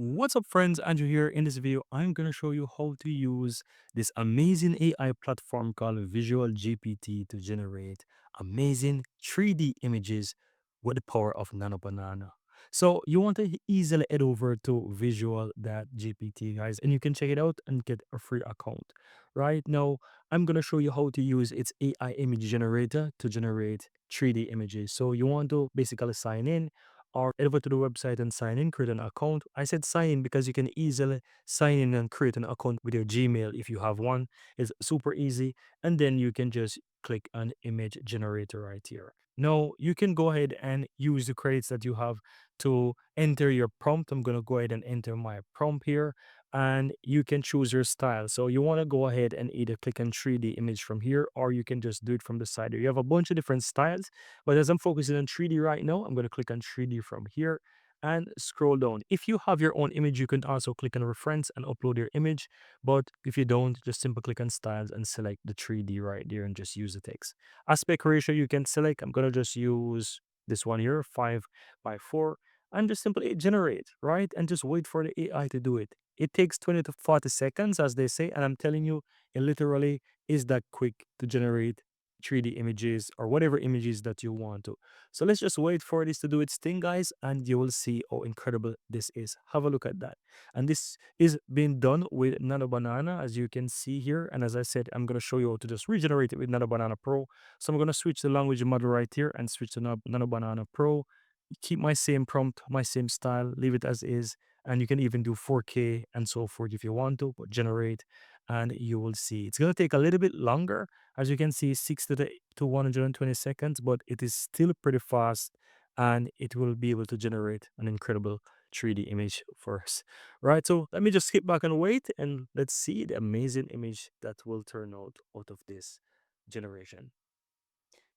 What's up, friends? Andrew here. In this video, I'm going to show you how to use this amazing AI platform called VisualGPT to generate amazing 3D images with the power of Nano Banana. So you want to easily head over to Visual.gpt, guys, and you can check it out and get a free account. Right now, I'm going to show you how to use its AI image generator to generate 3D images. So you want to basically sign in or head over to the website and sign in, create an account. I said sign in because you can easily sign in and create an account with your Gmail if you have one. It's super easy. And then you can just click on image generator right here. Now you can go ahead and use the credits that you have to enter your prompt. I'm going to go ahead and enter my prompt here and you can choose your style. So you want to go ahead and either click on 3D image from here or you can just do it from the side. You have a bunch of different styles, but as I'm focusing on 3D right now, I'm going to click on 3D from here and scroll down. If you have your own image, you can also click on reference and upload your image. But if you don't, just simply click on styles and select the 3D right there and just use the text. Aspect ratio you can select. I'm going to just use this one here, 5:4, and just simply generate, right? And just wait for the AI to do it. It takes 20 to 40 seconds, as they say, and I'm telling you, it literally is that quick to generate 3D images or whatever images that you want to. So let's just wait for this to do its thing, guys, and you will see how incredible this is. Have a look at that. And this is being done with Nano Banana, as you can see here. And as I said, I'm going to show you how to just regenerate it with Nano Banana Pro. So I'm going to switch the language model right here and switch to Nano Banana Pro. Keep my same prompt, my same style, leave it as is. And you can even do 4K and so forth if you want to, but generate and you will see. It's going to take a little bit longer, as you can see, 60 to 120 seconds, but it is still pretty fast and it will be able to generate an incredible 3D image for us. Right, so let me just skip back and wait and let's see the amazing image that will turn out of this generation.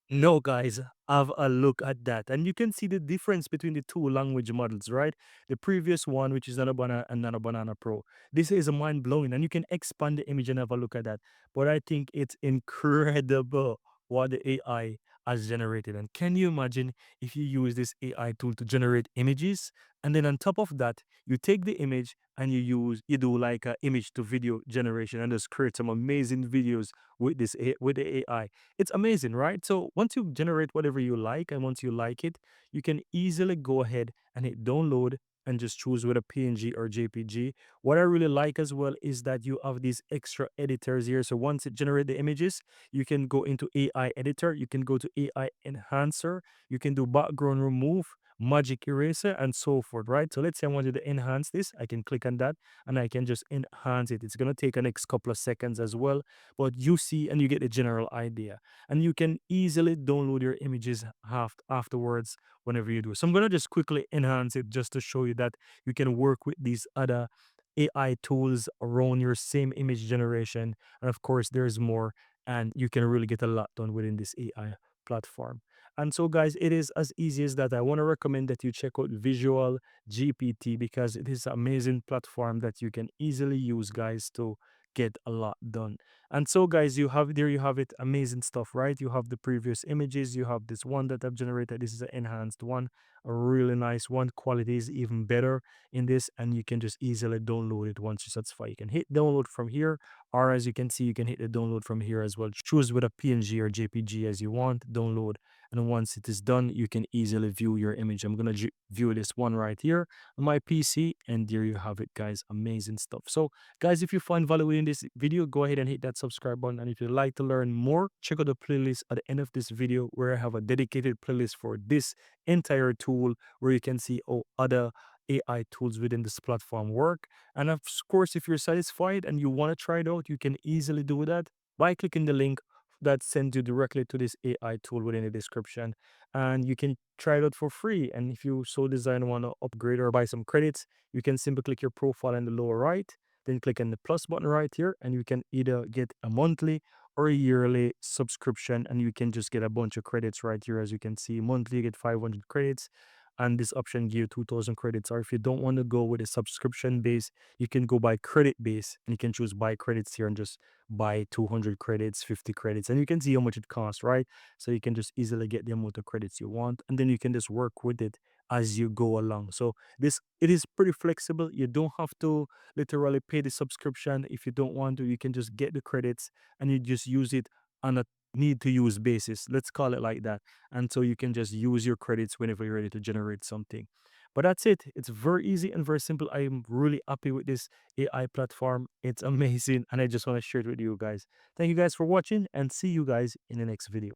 No, guys, have a look at that. And you can see the difference between the two language models, right? The previous one, which is Nano Banana and Nano Banana Pro. This is mind blowing, and you can expand the image and have a look at that. But I think it's incredible what the AI has generated. And can you imagine if you use this AI tool to generate images? And then on top of that, you take the image and you do like a image to video generation and just create some amazing videos with with the AI. It's amazing, right? So once you generate whatever you like and once you like it, you can easily go ahead and hit download and just choose whether PNG or JPG. What I really like as well is that you have these extra editors here. So once it generate the images, you can go into AI editor, you can go to AI enhancer, you can do background remove, magic eraser, and so forth, right? So let's say I wanted to enhance this, I can click on that and I can just enhance it. It's going to take a next couple of seconds as well, but you see and you get the general idea, and you can easily download your images afterwards whenever you do. So I'm going to just quickly enhance it just to show you that you can work with these other AI tools around your same image generation. And of course, there's more, and you can really get a lot done within this AI platform. And so, guys, it is as easy as that. I want to recommend that you check out Visual GPT because it is an amazing platform that you can easily use, guys, to get a lot done. And so, guys, you have it, amazing stuff, right? You have the previous images, you have this one that I've generated. This is an enhanced one, a really nice one. Quality is even better in this, and you can just easily download it once you're satisfied. You can hit download from here, or as you can see, you can hit the download from here as well. Choose with a PNG or JPG as you want, download, and once it is done, you can easily view your image. I'm gonna view this one right here on my PC, and there you have it, guys. Amazing stuff. So, guys, if you find value in this video, go ahead and hit that subscribe button. And if you'd like to learn more, check out the playlist at the end of this video where I have a dedicated playlist for this entire tool where you can see all other AI tools within this platform work. And of course, if you're satisfied and you want to try it out, you can easily do that by clicking the link that sends you directly to this AI tool within the description. And you can try it out for free. And if you so desire and want to upgrade or buy some credits, you can simply click your profile in the lower right, then click on the plus button right here, and you can either get a monthly or a yearly subscription, and you can just get a bunch of credits right here. As you can see, monthly you get 500 credits, and this option give you 2000 credits. Or if you don't want to go with a subscription base, you can go by credit base, and you can choose buy credits here and just buy 200 credits, 50 credits, and you can see how much it costs, right? So you can just easily get the amount of credits you want, and then you can just work with it as you go along. So this, it is pretty flexible. You don't have to literally pay the subscription. If you don't want to, you can just get the credits and you just use it on a need to use basis. Let's call it like that. And so you can just use your credits whenever you're ready to generate something. But that's it. It's very easy and very simple. I am really happy with this AI platform. It's amazing. And I just want to share it with you guys. Thank you guys for watching and see you guys in the next video.